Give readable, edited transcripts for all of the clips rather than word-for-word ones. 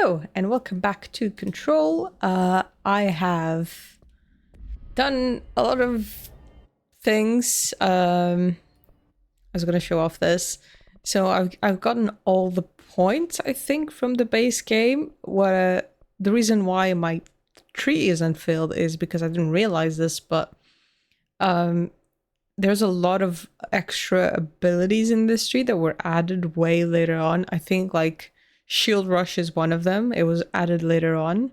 Hello and welcome back to Control. I have done a lot of things. I was going to show off this. So I've gotten all the points, I think, from the base game. The reason why my tree isn't filled is because I didn't realize this, but there's a lot of extra abilities in this tree that were added way later on. I think like Shield Rush is one of them. It was added later on.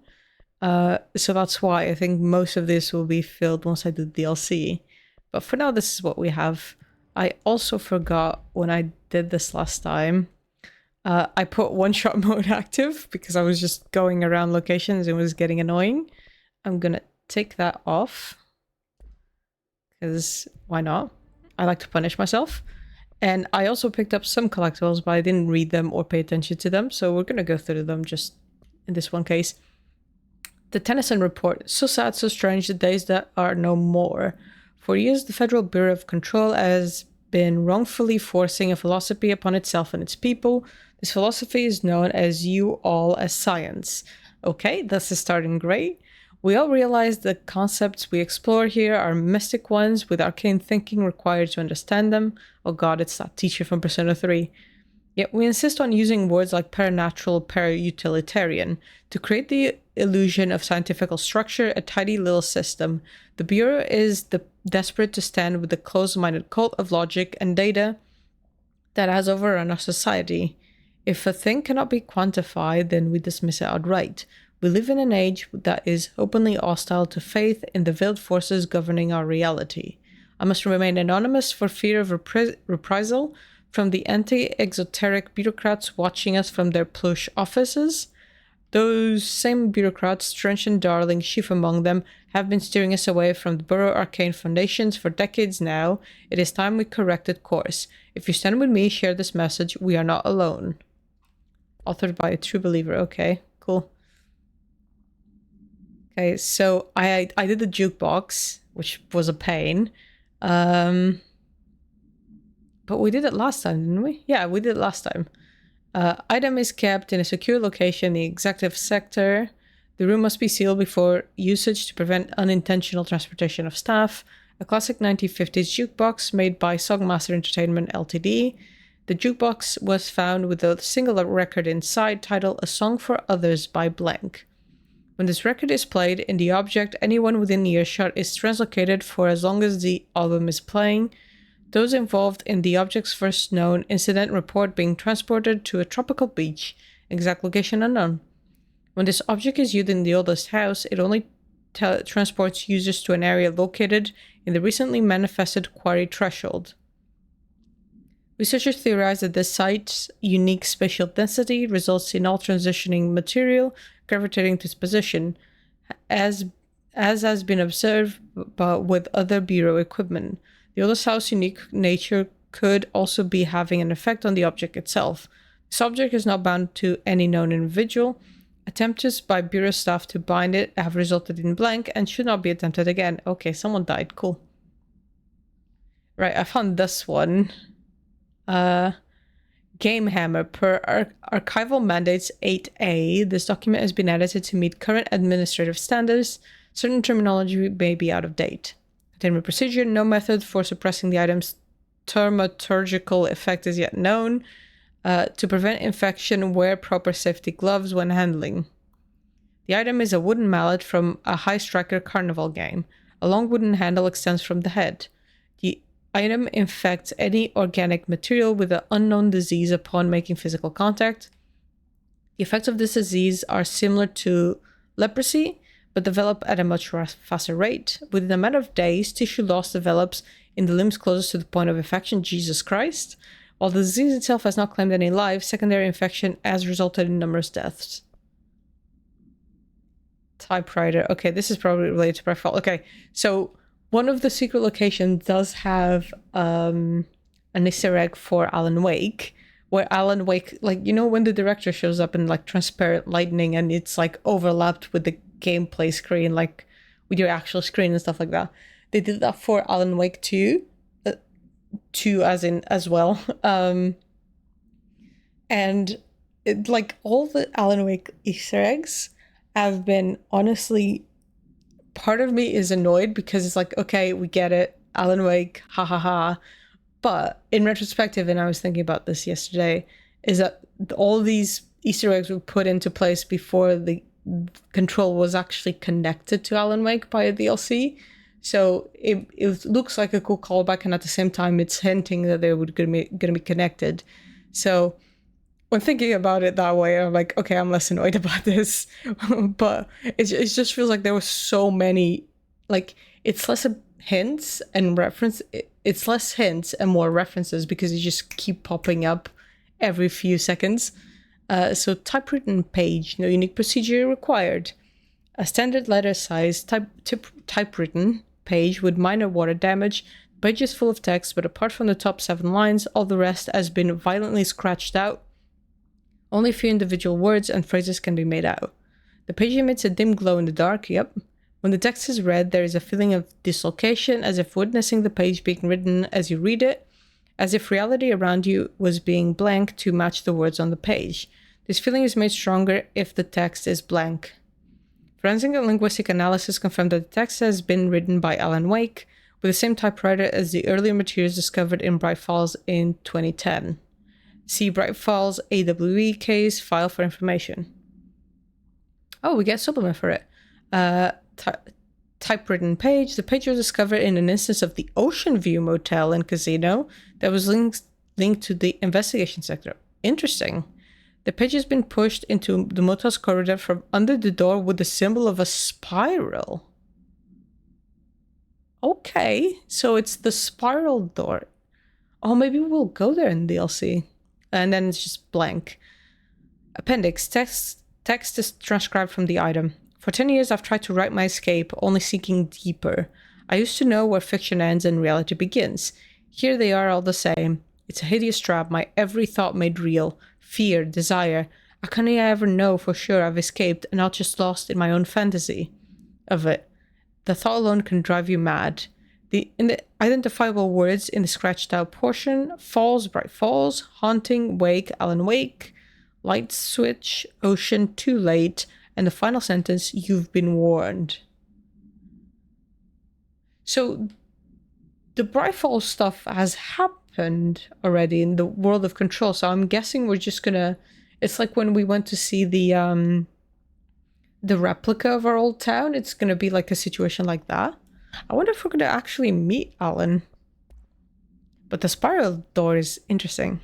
So that's why I think most of this will be filled once I do DLC. But for now, this is what we have. I also forgot when I did this last time, I put one-shot mode active because I was just going around locations and it was getting annoying. I'm gonna take that off because why not? I like to punish myself. And I also picked up some collectibles, but I didn't read them or pay attention to them. So we're going to go through them just in this one case. The Tennyson Report. So sad, so strange, the days that are no more. For years, the Federal Bureau of Control has been wrongfully forcing a philosophy upon itself and its people. This philosophy is known as you all as science. Okay, this is starting great. We all realize the concepts we explore here are mystic ones with arcane thinking required to understand them. Oh god, it's that teacher from Persona 3. Yet we insist on using words like paranatural, para-utilitarian to create the illusion of scientific structure, a tidy little system. The Bureau is desperate to stand with the closed-minded cult of logic and data that has overrun our society. If a thing cannot be quantified, then we dismiss it outright. We live in an age that is openly hostile to faith in the veiled forces governing our reality. I must remain anonymous for fear of reprisal from the anti-exoteric bureaucrats watching us from their plush offices. Those same bureaucrats, Trench and Darling chief among them, have been steering us away from the Burrow Arcane Foundations for decades now. It is time we corrected course. If you stand with me, share this message. We are not alone. Authored by a true believer. Okay, cool. Okay, so I did the jukebox, which was a pain. But we did it last time, didn't we? Yeah, we did it last time. Item is kept in a secure location in the executive sector. The room must be sealed before usage to prevent unintentional transportation of staff. A classic 1950s jukebox made by Songmaster Entertainment Ltd. The jukebox was found with a single record inside titled A Song for Others by blank. When this record is played in the object, anyone within earshot is translocated for as long as the album is playing. Those involved in the object's first known incident report being transported to a tropical beach, exact location unknown. When this object is used in the oldest house, it only transports users to an area located in the recently manifested quarry threshold. Researchers theorize that this site's unique spatial density results in all transitioning material gravitating to its position, as has been observed but with other Bureau equipment. The oldest house's unique nature could also be having an effect on the object itself. This object is not bound to any known individual. Attempts by Bureau staff to bind it have resulted in blank and should not be attempted again. Okay, someone died. Cool. Right, I found this one. Game Hammer. Per Archival Mandates 8A, this document has been edited to meet current administrative standards. Certain terminology may be out of date. Containment procedure. No method for suppressing the item's thaumaturgical effect is yet known. To prevent infection, wear proper safety gloves when handling. The item is a wooden mallet from a High Striker carnival game. A long wooden handle extends from the head. The item infects any organic material with an unknown disease upon making physical contact. The effects of this disease are similar to leprosy, but develop at a much faster rate. Within a matter of days, tissue loss develops in the limbs closest to the point of infection. Jesus Christ. While the disease itself has not claimed any lives, secondary infection has resulted in numerous deaths. Typewriter. Okay, this is probably related to Breathfall. Okay, so one of the secret locations does have an Easter egg for Alan Wake, where Alan Wake, like, you know, when the director shows up in like transparent lighting and it's like overlapped with the gameplay screen, like with your actual screen and stuff like that. They did that for Alan Wake 2. 2 as in as well. And like all the Alan Wake Easter eggs have been honestly, part of me is annoyed because it's like, okay, we get it, Alan Wake, ha ha ha. But in retrospective, and I was thinking about this yesterday, is that all these Easter eggs were put into place before the Control was actually connected to Alan Wake by a DLC. So it looks like a cool callback, and at the same time, it's hinting that they were going to be connected. So when thinking about it that way, I'm like, okay, I'm less annoyed about this. But it just feels like there were so many, like, it's less hints and reference. It's less hints and more references because you just keep popping up every few seconds. So typewritten page, no unique procedure required. A standard letter size typewritten page with minor water damage. Page is full of text, but apart from the top 7 lines, all the rest has been violently scratched out. Only a few individual words and phrases can be made out. The page emits a dim glow in the dark, yep. When the text is read, there is a feeling of dislocation, as if witnessing the page being written as you read it, as if reality around you was being blank to match the words on the page. This feeling is made stronger if the text is blank. Forensic and linguistic analysis confirmed that the text has been written by Alan Wake, with the same typewriter as the earlier materials discovered in Bright Falls in 2010. See Bright Falls AWE case file for information. Oh, we get a supplement for it. Typewritten page. The page was discovered in an instance of the Ocean View Motel and Casino that was linked to the investigation sector. Interesting. The page has been pushed into the motel's corridor from under the door with the symbol of a spiral. Okay, so it's the spiral door. Oh, maybe we'll go there in DLC. And then it's just blank. Appendix. Text is transcribed from the item. For 10 years, I've tried to write my escape, only seeking deeper. I used to know where fiction ends and reality begins. Here they are all the same. It's a hideous trap, my every thought made real. Fear, desire. How can I ever know for sure I've escaped and not just lost in my own fantasy of it? The thought alone can drive you mad. In the identifiable words in the scratched out portion, Falls, Bright Falls, Haunting, Wake, Alan Wake, Light Switch, Ocean, Too Late, and the final sentence, You've been warned. So the Bright Falls stuff has happened already in the world of Control, so I'm guessing we're just gonna... It's like when we went to see the replica of our old town, it's gonna be like a situation like that. I wonder if we're going to actually meet Alan. But the spiral door is interesting.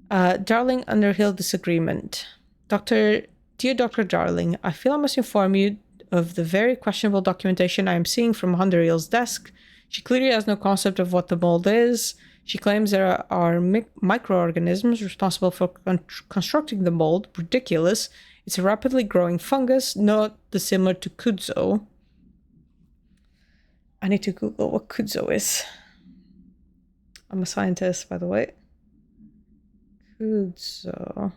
Darling Underhill disagreement. Dear Dr. Darling, I feel I must inform you of the very questionable documentation I am seeing from Underhill's desk. She clearly has no concept of what the mold is. She claims there are microorganisms responsible for constructing the mold. Ridiculous. It's a rapidly growing fungus, not dissimilar to Kudzo. I need to Google what Kudzo is. I'm a scientist, by the way. Kudzo.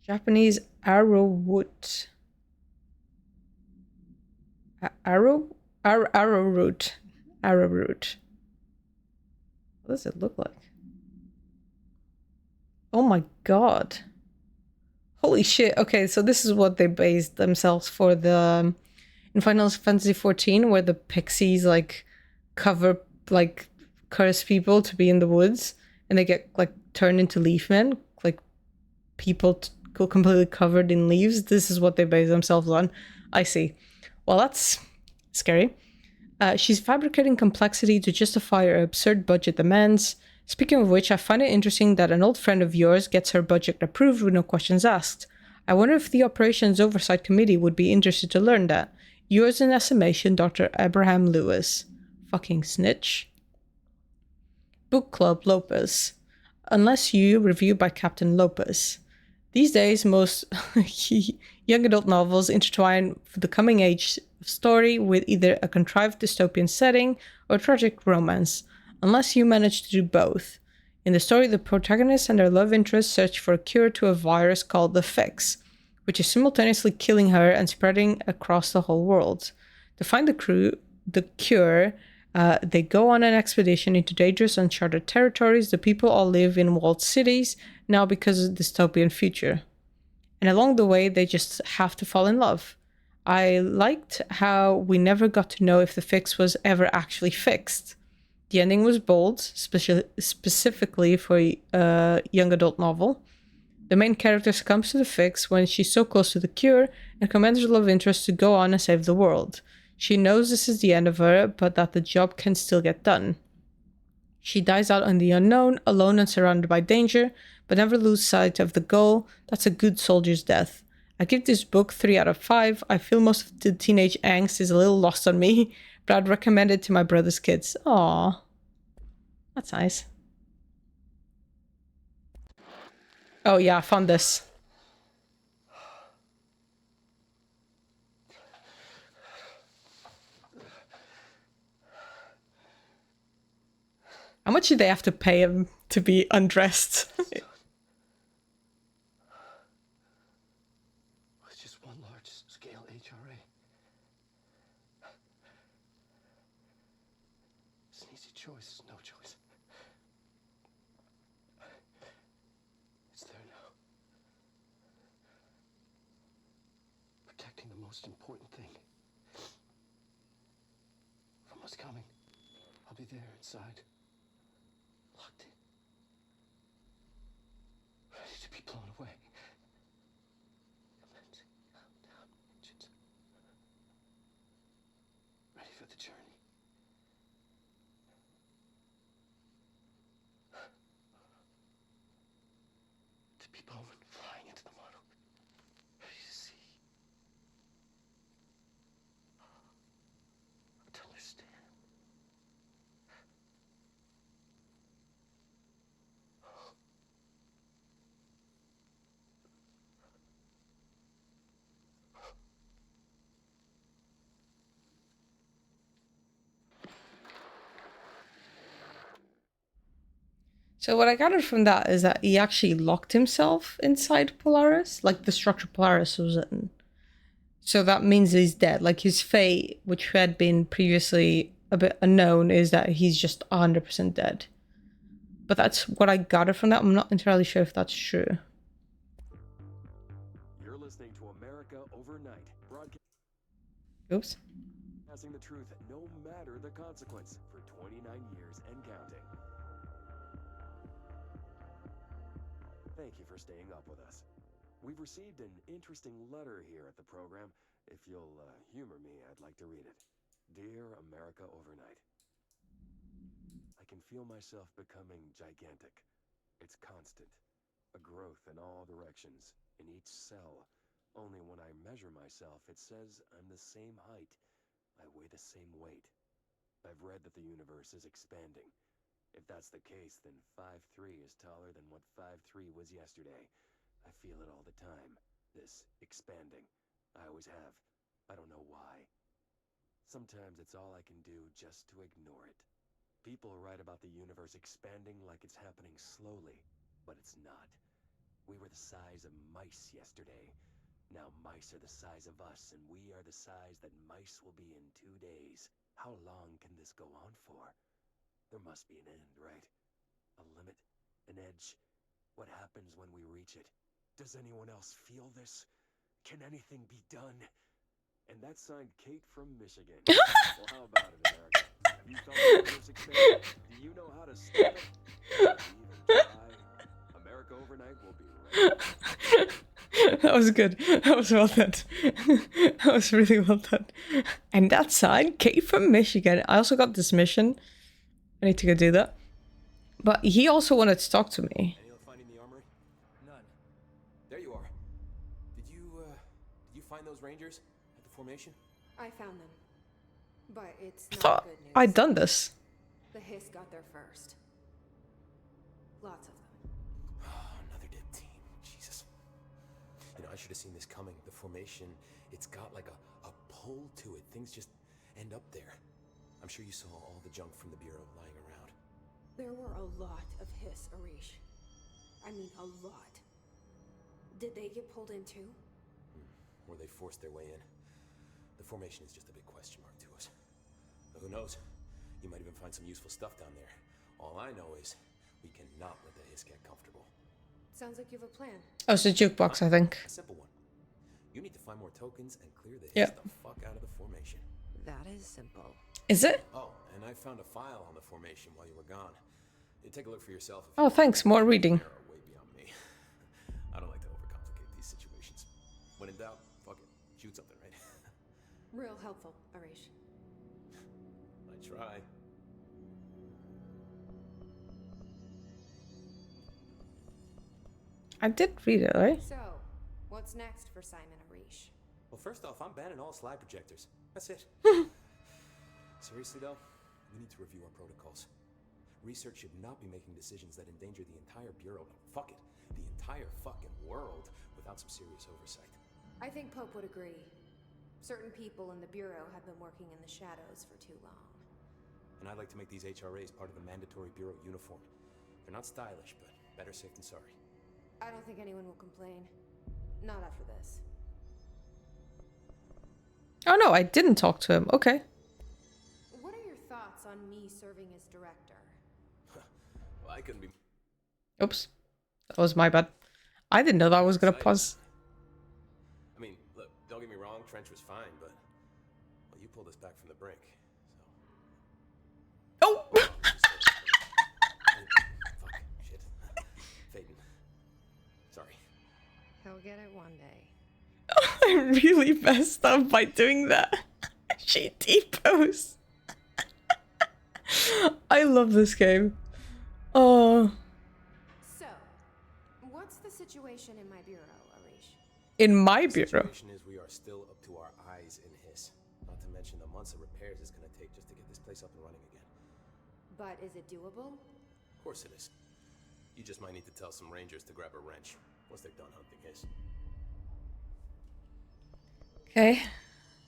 Japanese arrowroot. Arrowroot. Arrowroot. What does it look like? Oh my god. Holy shit. Okay, so this is what they based themselves for the... In Final Fantasy XIV, where the pixies, like, cover, like, curse people to be in the woods, and they get, like, turned into leaf men, like, people completely covered in leaves. This is what they base themselves on. I see. Well, that's scary. She's fabricating complexity to justify her absurd budget demands. Speaking of which, I find it interesting that an old friend of yours gets her budget approved with no questions asked. I wonder if the Operations Oversight Committee would be interested to learn that. Yours in estimation, Dr. Abraham Lewis. Fucking snitch. Book Club Lopez. Unless you, reviewed by Captain Lopez. These days, most young adult novels intertwine the coming age story with either a contrived dystopian setting or a tragic romance. Unless you manage to do both. In the story, the protagonist and her love interest search for a cure to a virus called the Fix, which is simultaneously killing her and spreading across the whole world. To find the cure, They go on an expedition into dangerous, uncharted territories. The people all live in walled cities now because of the dystopian future. And along the way, they just have to fall in love. I liked how we never got to know if the fix was ever actually fixed. The ending was bold, specifically for a young adult novel. The main character succumbs to the fix when she's so close to the cure and commands her love interest to go on and save the world. She knows this is the end of her, but that the job can still get done. She dies out in the unknown, alone and surrounded by danger, but never lose sight of the goal. That's a good soldier's death. I give this book 3 out of 5. I feel most of the teenage angst is a little lost on me, but I'd recommend it to my brother's kids. Aww. That's nice. Oh yeah, I found this. How much did they have to pay him to be undressed? It's just one large-scale HRA. It's an easy choice, no choice. It's there now. Protecting the most important thing from what's coming. I'll be there inside. Locked in. Ready to be blown away. Commencing countdown engines. Ready for the journey. To be blown, flying into the model. Ready to see. To understand. So what I gathered from that is that he actually locked himself inside Polaris, like the structure Polaris was in. So that means he's dead. Like his fate, which had been previously a bit unknown, is that he's just 100% dead. But that's what I gathered from that. I'm not entirely sure if that's true. You're listening to America Overnight, Oops. broadcasting the truth no matter the consequence for 29 years and counting. Thank you for staying up with us. We've received an interesting letter here at the program. If you'll humor me, I'd like to read it. Dear America Overnight, I can feel myself becoming gigantic. It's constant, a growth in all directions, in each cell. Only when I measure myself, it says I'm the same height. I weigh the same weight. I've read that the universe is expanding. If that's the case, then 5'3" is taller than what 5'3" was yesterday. I feel it all the time. This expanding. I always have. I don't know why. Sometimes it's all I can do just to ignore it. People write about the universe expanding like it's happening slowly, but it's not. We were the size of mice yesterday. Now mice are the size of us, and we are the size that mice will be in 2 days. How long can this go on for? There must be an end, right? A limit? An edge? What happens when we reach it? Does anyone else feel this? Can anything be done? And that's signed Kate from Michigan. Well, how about it, America? You felt the universe expand? Do you know how to stop it? Even try? America Overnight will be right. That was good. That was well done. That was really well done. And that side, Kate from Michigan. I also got this mission. I need to go do that. But he also wanted to talk to me. Any luck finding the armory? None. There you are. Did you find those rangers at the formation? I found them. But it's I not thought good news. I'd done this. The Hiss got there first. Lots of them. Another dead team. Jesus. You know, I should have seen this coming. The formation, it's got like a pull to it. Things just end up there. I'm sure you saw all the junk from the Bureau lying around. There were a lot of Hiss, Arish. I mean, a lot. Did they get pulled in too? Or they forced their way in. The formation is just a big question mark to us. But who knows? You might even find some useful stuff down there. All I know is we cannot let the Hiss get comfortable. Sounds like you have a plan. Oh, it's a jukebox, I think. A simple one. You need to find more tokens and clear the Hiss Yeah. the fuck out of the formation. That is simple. Is it? Oh, and I found a file on the formation while you were gone. You take a look for yourself. If Oh, thanks. More reading. They're way beyond me. I don't like to overcomplicate these situations. When in doubt, fuck it. Shoot something, right? Real helpful, Arish. I try. I did read it, right? So, what's next for Simon Arish? Well, first off, I'm banning all slide projectors. That's it. Seriously, though, we need to review our protocols. Research should not be making decisions that endanger the entire Bureau. No, fuck it. The entire fucking world without some serious oversight. I think Pope would agree. Certain people in the Bureau have been working in the shadows for too long. And I'd like to make these HRAs part of the mandatory Bureau uniform. They're not stylish, but better safe than sorry. I don't think anyone will complain. Not after this. Oh no, I didn't talk to him. Okay. What are your thoughts on me serving as director? Well, I couldn't be... Oops. That was my bad. I didn't know that was gonna Excited. pause. I mean, look, don't get me wrong, Trench was fine, but... Well, you pulled us back from the brink, so... Oh! Fuck, shit. Phaeton. Sorry. He'll get it one day. I really messed up by doing that. She T-pose. I love this game. Oh. So, what's the situation in my Bureau, Arish? In my The bureau. situation is we are still up to our eyes in Hiss. Not to mention the months of repairs it's gonna take just to get this place up and running again. But is it doable? Of course it is. You just might need to tell some rangers to grab a wrench once they're done hunting Hiss. Okay.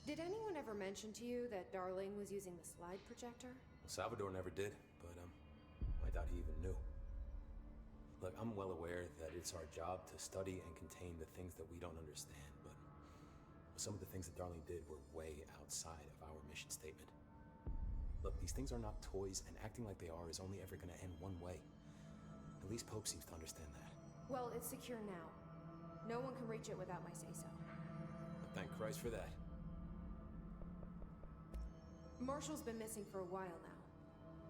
Did anyone ever mention to you that Darling was using the slide projector? Salvador never did, but I doubt he even knew. Look, I'm well aware that it's our job to study and contain the things that we don't understand, but some of the things that Darling did were way outside of our mission statement. Look, these things are not toys, and acting like they are is only ever gonna end one way. At least Pope seems to understand that. Well, it's secure now. No one can reach it without my say-so. But thank Christ for that. Marshall's been missing for a while now.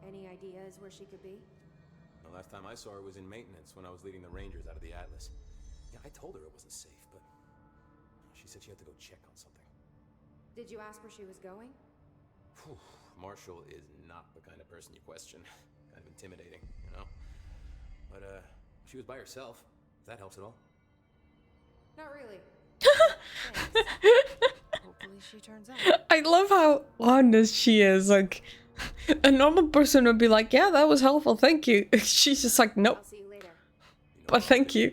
Any ideas where she could be? The last time I saw her was in maintenance when I was leading the Rangers out of the Atlas. Yeah, I told her it wasn't safe, but she said she had to go check on something. Did you ask where she was going? Whew, Marshall is not the kind of person you question. Kind of intimidating, you know? But, she was by herself, if that helps at all. Not really. Hopefully she turns out. I love how honest she is. Like, a normal person would be like, yeah, that was helpful, thank you. She's just like, nope, I'll see you later. You know, but thank you.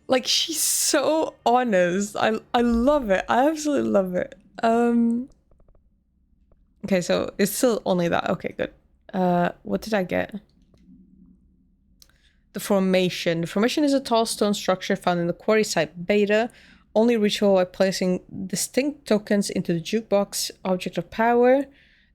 Like, she's so honest. I love it. I absolutely love it. Okay, so it's still only that. Okay, good. What did I get? The formation. The formation is a tall stone structure found in the quarry site Beta, only reachable by placing distinct tokens into the jukebox object of power.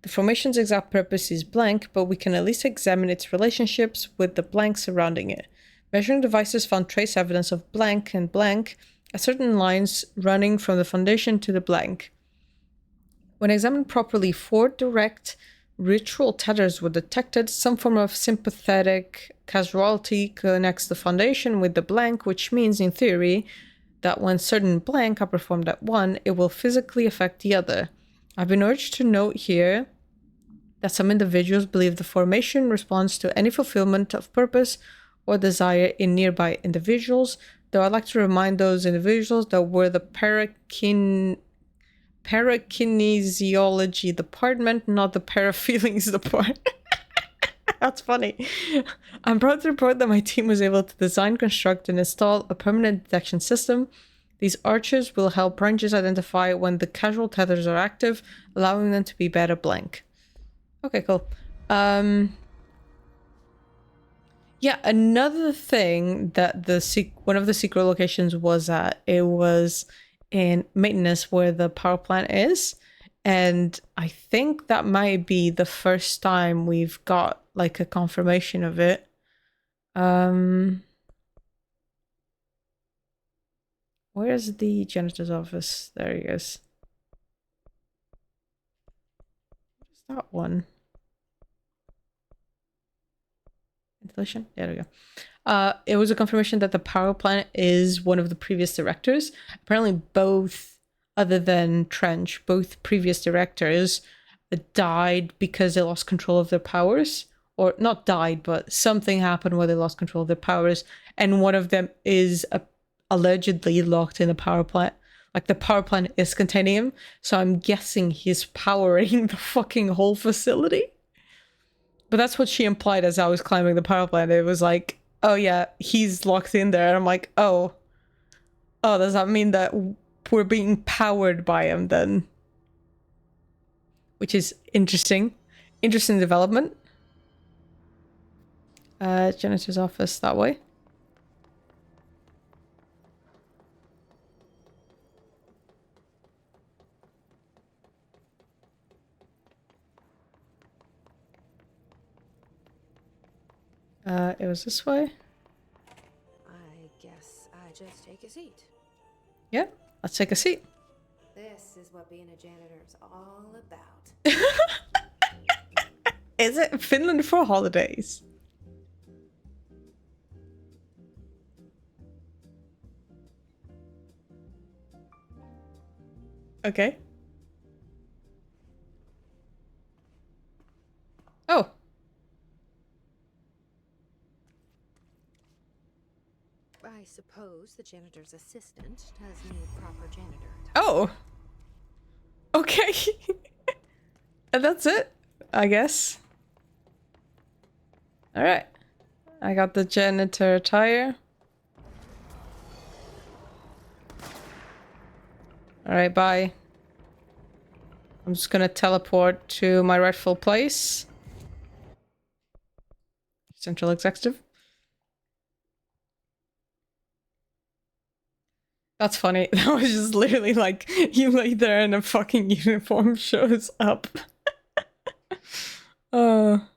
The formation's exact purpose is blank, but we can at least examine its relationships with the blank surrounding it. Measuring devices found trace evidence of blank and blank at certain lines running from the foundation to the blank. When examined properly, 4 direct ritual tethers were detected. Some form of sympathetic causality connects the foundation with the blank, which means, in theory, that when certain blank are performed at one, it will physically affect the other. I've been urged to note here that some individuals believe the formation responds to any fulfillment of purpose or desire in nearby individuals, though I'd like to remind those individuals that we're the parakinesiology department, not the parafeelings department. That's funny. I'm proud to report that my team was able to design, construct, and install a permanent detection system. These arches will help rangers identify when the casual tethers are active, allowing them to be better blank. Okay, cool. Yeah, another thing that one of the secret locations was at, it was in maintenance where the power plant is. And I think that might be the first time we've got like a confirmation of it. Where's the janitor's office? There he is. What's that one? Ventilation? There we go. It was a confirmation that the power plant is one of the previous directors. Apparently both, other than Trench, both previous directors died because they lost control of their powers. Or not died, but something happened where they lost control of their powers. And one of them is allegedly locked in the power plant. Like the power plant is containing him. So I'm guessing he's powering the fucking whole facility. But that's what she implied as I was climbing the power plant. It was like, oh yeah, he's locked in there. And I'm like, oh, does that mean that we're being powered by him then? Which is interesting. Interesting development. Janitor's office that way. It was this way. I guess I just take a seat. Yeah, let's take a seat. This is what being a janitor is all about. Is it Finland for holidays? Okay. Oh. I suppose the janitor's assistant does need proper janitor attire. Oh. Okay. And that's it, I guess. Alright. I got the janitor attire. Alright, bye. I'm just gonna teleport to my rightful place. Central Executive. That's funny. That was just literally like, you lay there and a fucking uniform shows up. Well,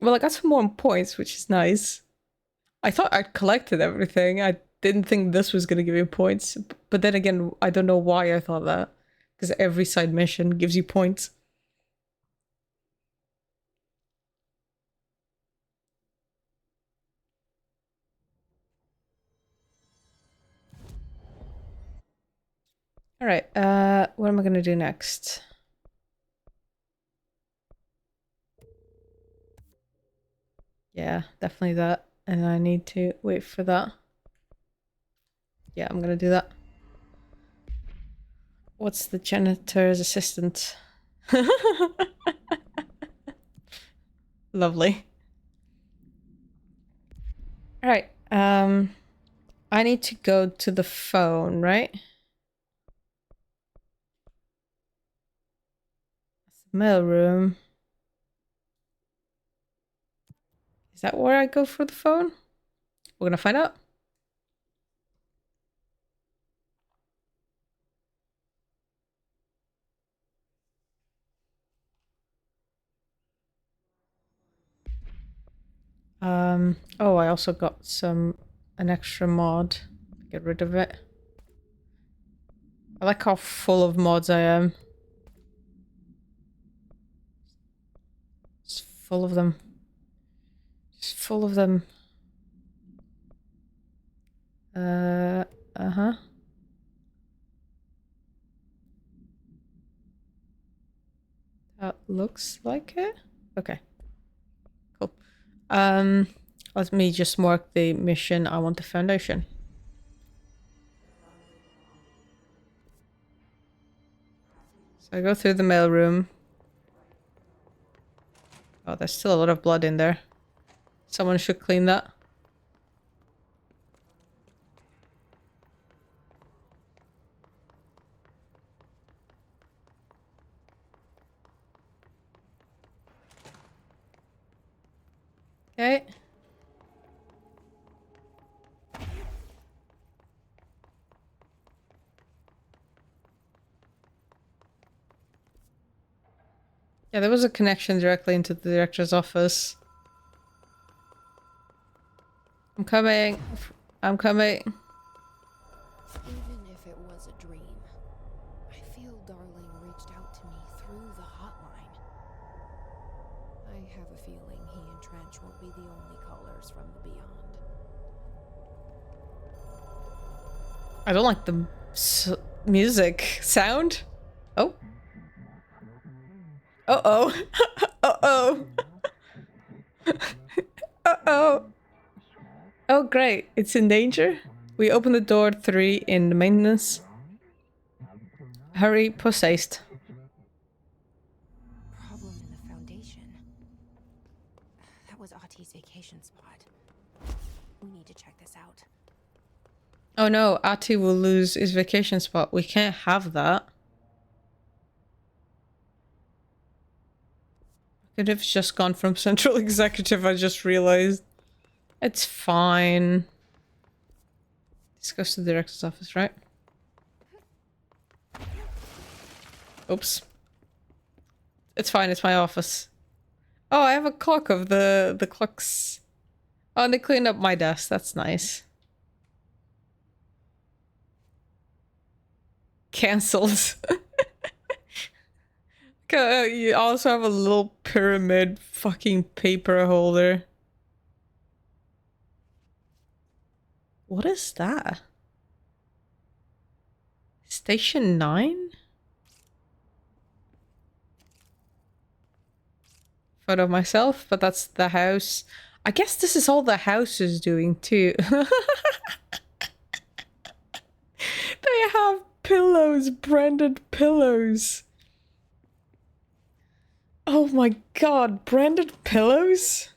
I got some more points, which is nice. I thought I'd collected everything. I didn't think this was gonna give you points. But then again, I don't know why I thought that. Because every side mission gives you points. Alright, what am I gonna do next? Yeah, definitely that. And I need to wait for that. Yeah, I'm gonna do that. What's the janitor's assistant? Lovely. Alright, I need to go to the phone, right? Mailroom. Is that where I go for the phone? We're gonna find out. Oh, I also got an extra mod. Get rid of it. I like how full of mods I am. Just full of them. Just full of them. Uh-huh. That looks like it. Okay. Cool. Let me just mark the mission. I want the foundation. So I go through the mailroom. Oh, there's still a lot of blood in there. Someone should clean that. Okay. Yeah, there was a connection directly into the director's office. I'm coming. I'm coming. Even if it was a dream, I feel Darling reached out to me through the hotline. I have a feeling he and Trench won't be the only callers from the beyond. I don't like the music sound. Oh. Uh-oh. Uh-oh. Uh-oh. Oh, great. It's in danger. We open the door 3 in the maintenance. Hurry, post haste. Problem in the Foundation. That was Ahti's vacation spot. We need to check this out. Oh no, Ahti will lose his vacation spot. We can't have that. Could have just gone from Central Executive, I just realized. It's fine. This goes to the director's office, right? Oops. It's fine, it's my office. Oh, I have a clock of the clocks. Oh, and they cleaned up my desk. That's nice. Cancelled. You also have a little pyramid fucking paper holder. What is that? Station 9? Photo of myself, but that's the house. I guess this is all the house is doing too. They have pillows, branded pillows. Oh my god, branded pillows?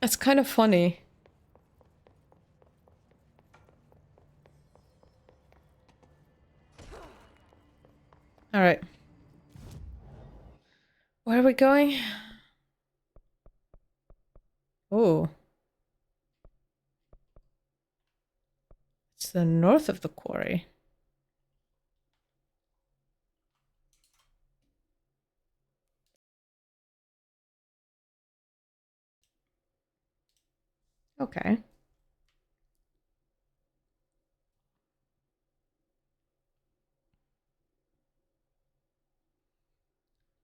That's kind of funny. Alright. Where are we going? Oh. It's the north of the quarry. Okay.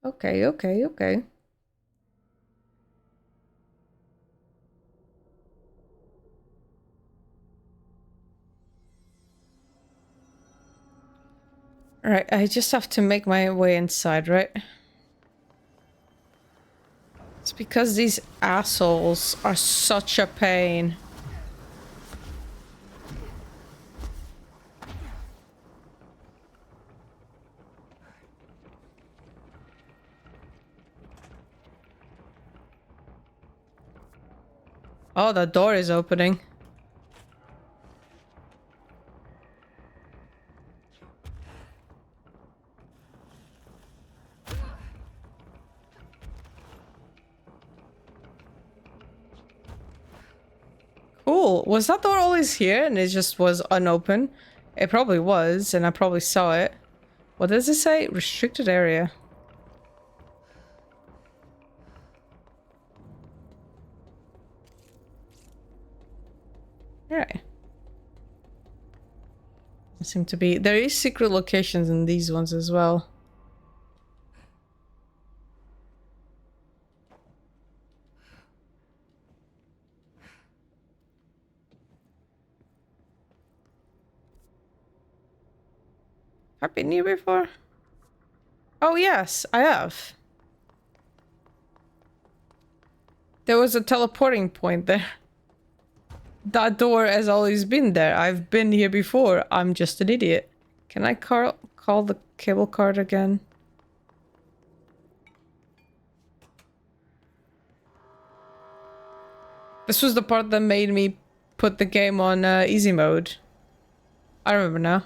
Okay, okay, okay. Alright, I just have to make my way inside, right? It's because these assholes are such a pain. Oh, the door is opening. Cool. Was that door always here and it just was unopened? It probably was, and I probably saw it. What does it say? Restricted area. Alright. There seem to be... There is secret locations in these ones as well. I've been here before? Oh yes, I have. There was a teleporting point there. That door has always been there. I've been here before. I'm just an idiot. Can I call the cable card again? This was the part that made me put the game on easy mode. I remember now.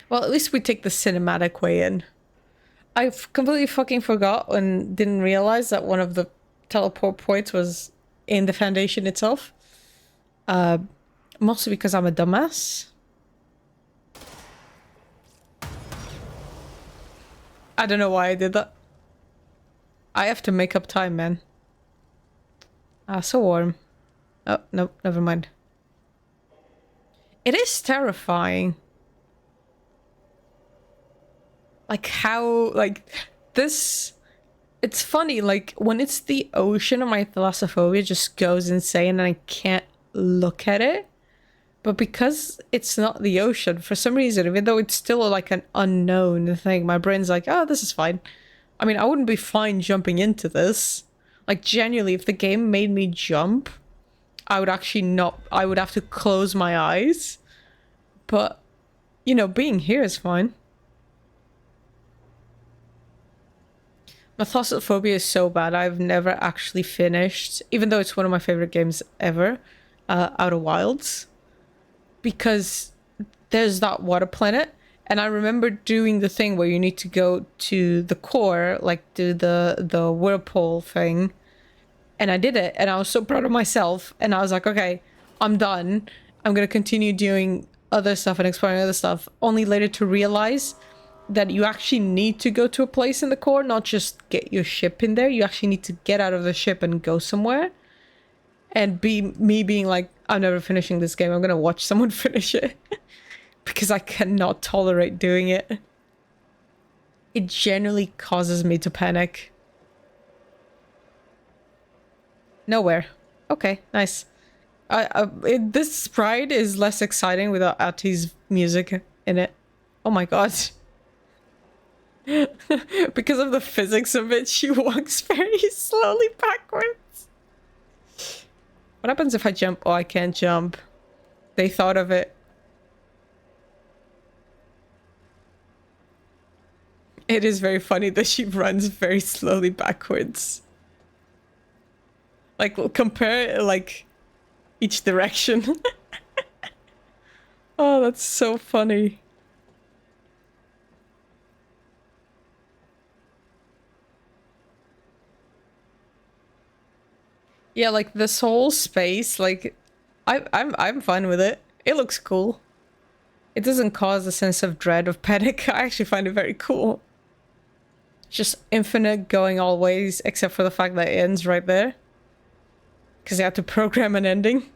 Well, at least we take the cinematic way in. I completely fucking forgot and didn't realize that one of the teleport points was in the Foundation itself. Mostly because I'm a dumbass. I don't know why I did that. I have to make up time, man. Ah, so warm. Oh, no, never mind. It is terrifying. Like how, like, this... It's funny, like, when it's the ocean, my thalassophobia just goes insane and I can't look at it. But because it's not the ocean, for some reason, even though it's still like an unknown thing, my brain's like, oh, this is fine. I mean, I wouldn't be fine jumping into this. Like, genuinely, if the game made me jump, I would actually not... I would have to close my eyes. But, you know, being here is fine. My thalassophobia is so bad, I've never actually finished, even though it's one of my favorite games ever, Outer Wilds. Because there's that water planet, and I remember doing the thing where you need to go to the core, like do the whirlpool thing, and I did it, and I was so proud of myself, and I was like, okay, I'm done. I'm gonna continue doing other stuff and exploring other stuff, only later to realize that you actually need to go to a place in the core, not just get your ship in there. You actually need to get out of the ship and go somewhere. And me being like, I'm never finishing this game. I'm gonna watch someone finish it. Because I cannot tolerate doing it. It generally causes me to panic. Nowhere. Okay, nice. This sprite is less exciting without Ati's music in it. Oh my god. Because of the physics of it, she walks very slowly backwards. What happens if I jump? Oh, I can't jump. They thought of it. It is very funny that she runs very slowly backwards. Like, compare, like, each direction. Oh, that's so funny. Yeah, like this whole space, like I'm fine with it. It looks cool. It doesn't cause a sense of dread of panic. I actually find it very cool. Just infinite going all ways, except for the fact that it ends right there. Because you have to program an ending.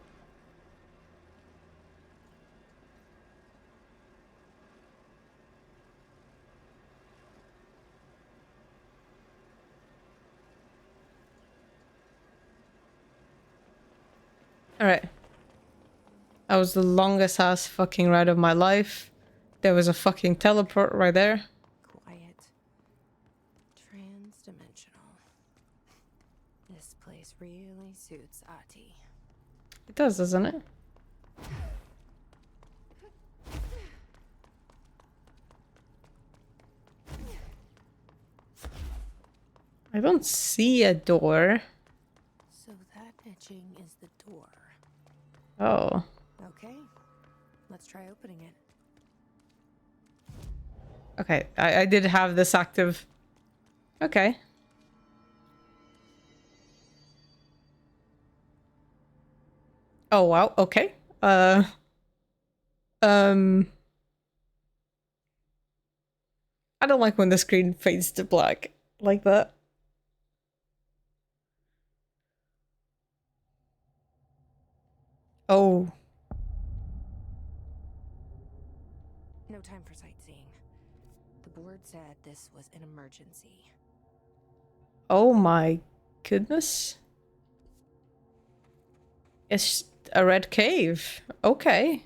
Alright. That was the longest ass fucking ride of my life. There was a fucking teleport right there. Quiet. Trans-dimensional. This place really suits Ati. It does, doesn't it? I don't see a door. So that etching is the door. Oh. Okay. Let's try opening it. Okay, I did have this active. Okay. Oh, wow. Okay. I don't like when the screen fades to black like that. Oh. No time for sightseeing. The board said this was an emergency. Oh my goodness. It's a red cave. Okay.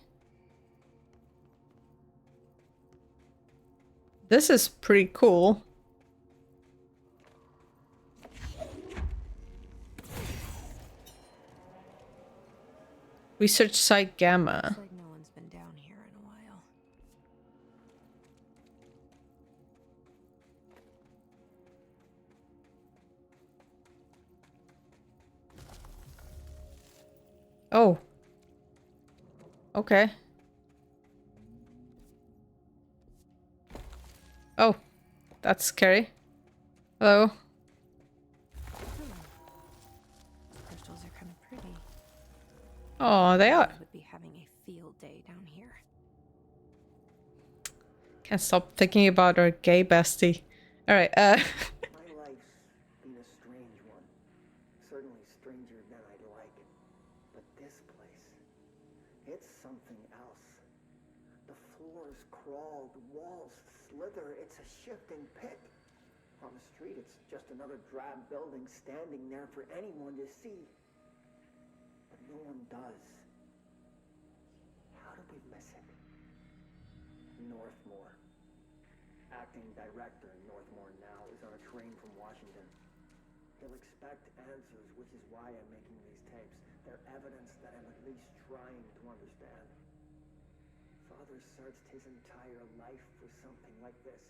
This is pretty cool. Research site Gamma. Looks like no one's been down here in a while. Oh. Okay. Oh. That's scary. Hello. Crystals are kind of pretty. Oh, they are. Would be having a field day down here. Can't stop thinking about our gay bestie. Alright, My life's been a strange one. Certainly stranger than I'd like. But this place, it's something else. The floors crawl, the walls slither. It's a shifting pit. On the street, it's just another drab building standing there for anyone to see. But no one does. How did we miss it? Northmore. Acting director in Northmore now is on a train from Washington. He'll expect answers, which is why I'm making these tapes. They're evidence that I'm at least trying to understand. Father searched his entire life for something like this,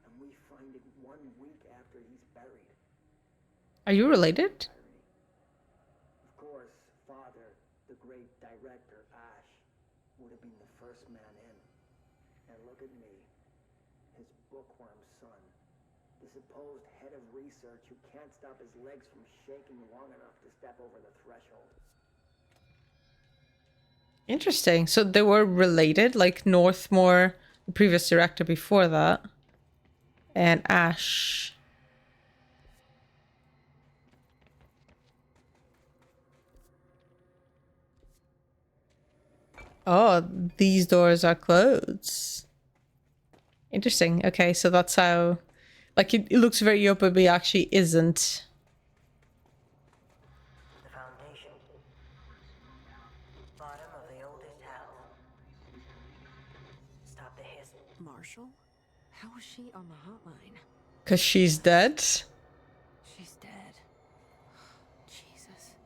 and we find it 1 week after he's buried. are you related? Of course, Father, the great director, Ash, would have been the first man in. And look at me, his bookworm son, the supposed head of research who can't stop his legs from shaking long enough to step over the threshold. Interesting. So they were related, like Northmore, the previous director before that, and Ash. Oh, these doors are closed. Interesting. Okay, so that's how... Like, it looks very open, but it actually isn't. The foundation. Bottom of the oldest house. Stop the hiss. Marshall? How is she on the hotline? Because she's dead? She's dead. Jesus.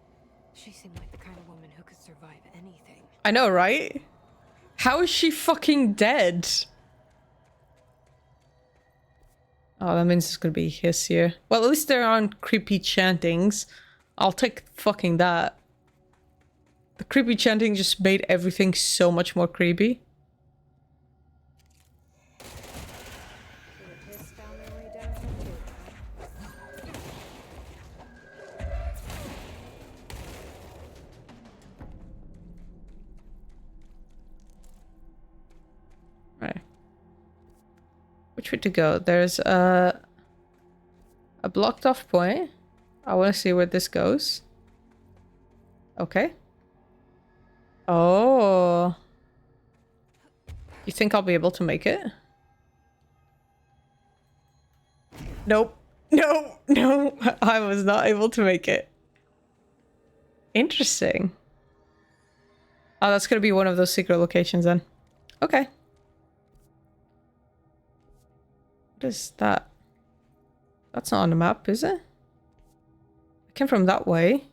She seemed like the kind of woman who could survive anything. I know, right? How is she fucking dead? Oh, that means it's gonna be hiss here. Well, at least there aren't creepy chantings. I'll take fucking that. The creepy chanting just made everything so much more creepy. Hiss found their way down here too, huh? Right. Which way to go? There's a blocked off point. I want to see where this goes. Okay. Oh. You think I'll be able to make it? Nope. No, no. I was not able to make it. Interesting. Oh, that's gonna be one of those secret locations then. Okay. What is that? That's not on the map, is it? I came from that way.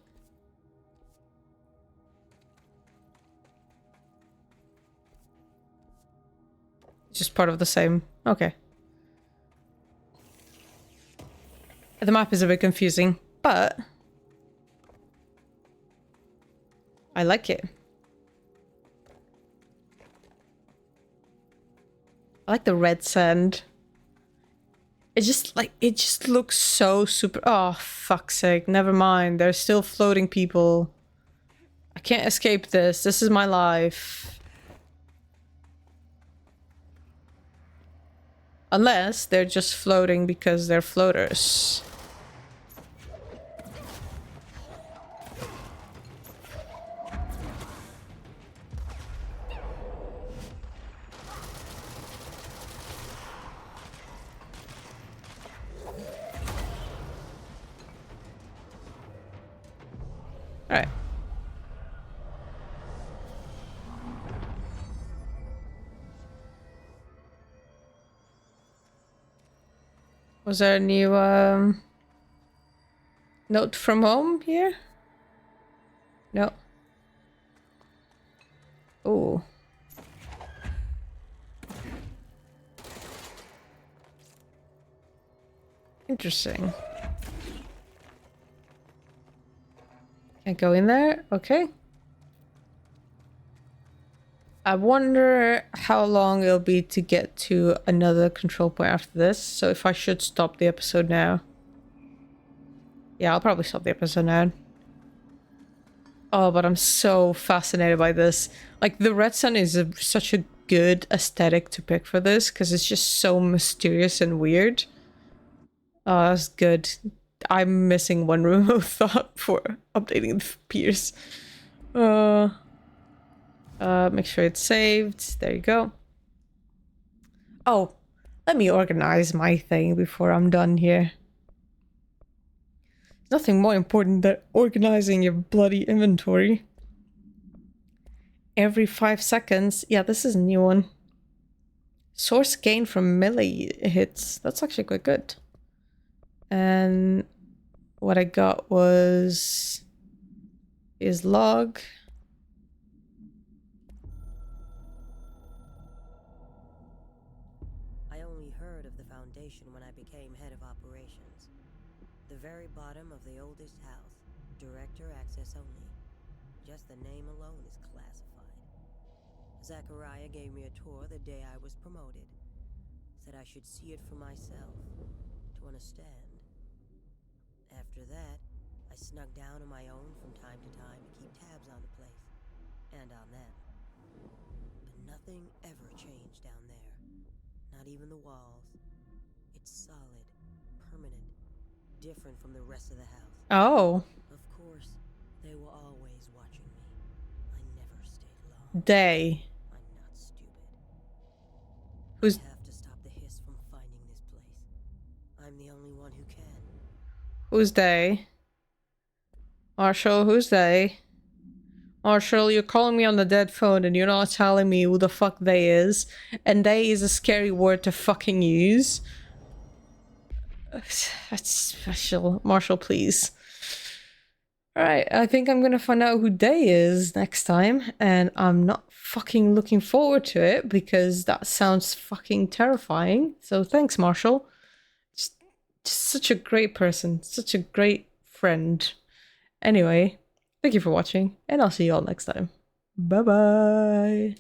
It's just part of the same. Okay. The map is a bit confusing, but I like it. I like the red sand. It just looks so super. Oh, fuck's sake. Never mind. There's still floating people. I can't escape this. This is my life. Unless they're just floating because they're floaters. Alright. Was there a new note from home here? No. Oh. Interesting. Can't go in there? Okay. I wonder how long it'll be to get to another control point after this. So if I should stop the episode now. Yeah, I'll probably stop the episode now. Oh, but I'm so fascinated by this. Like, the red sun is such a good aesthetic to pick for this, because it's just so mysterious and weird. Oh, that's good. I'm missing one room of thought for updating the piers. Make sure it's saved. There you go. Oh, let me organize my thing before I'm done here. Nothing more important than organizing your bloody inventory. Every 5 seconds. Yeah, this is a new one. Source gain from melee hits. That's actually quite good. And what I got was is log. I only heard of the Foundation when I became head of operations. The very bottom of the oldest house. Director access only. Just the name alone is classified. Zachariah gave me a tour the day I was promoted. Said I should see it for myself, to understand. After that, I snuck down on my own from time to time to keep tabs on the place. And on them. But nothing ever changed down there. Not even the walls. It's solid, permanent, different from the rest of the house. Oh. Of course, they were always watching me. I never stayed long. They. I'm not stupid. Who's... I have to stop the hiss from finding this place. I'm the only one who can. Who's they? Marshall, who's they? Marshall, you're calling me on the dead phone and you're not telling me who the fuck they is. And they is a scary word to fucking use. That's special. Marshall, please. Alright, I think I'm gonna find out who they is next time. And I'm not fucking looking forward to it because that sounds fucking terrifying. So thanks, Marshall. Just such a great person. Such a great friend. Anyway, thank you for watching, and I'll see you all next time. Bye-bye!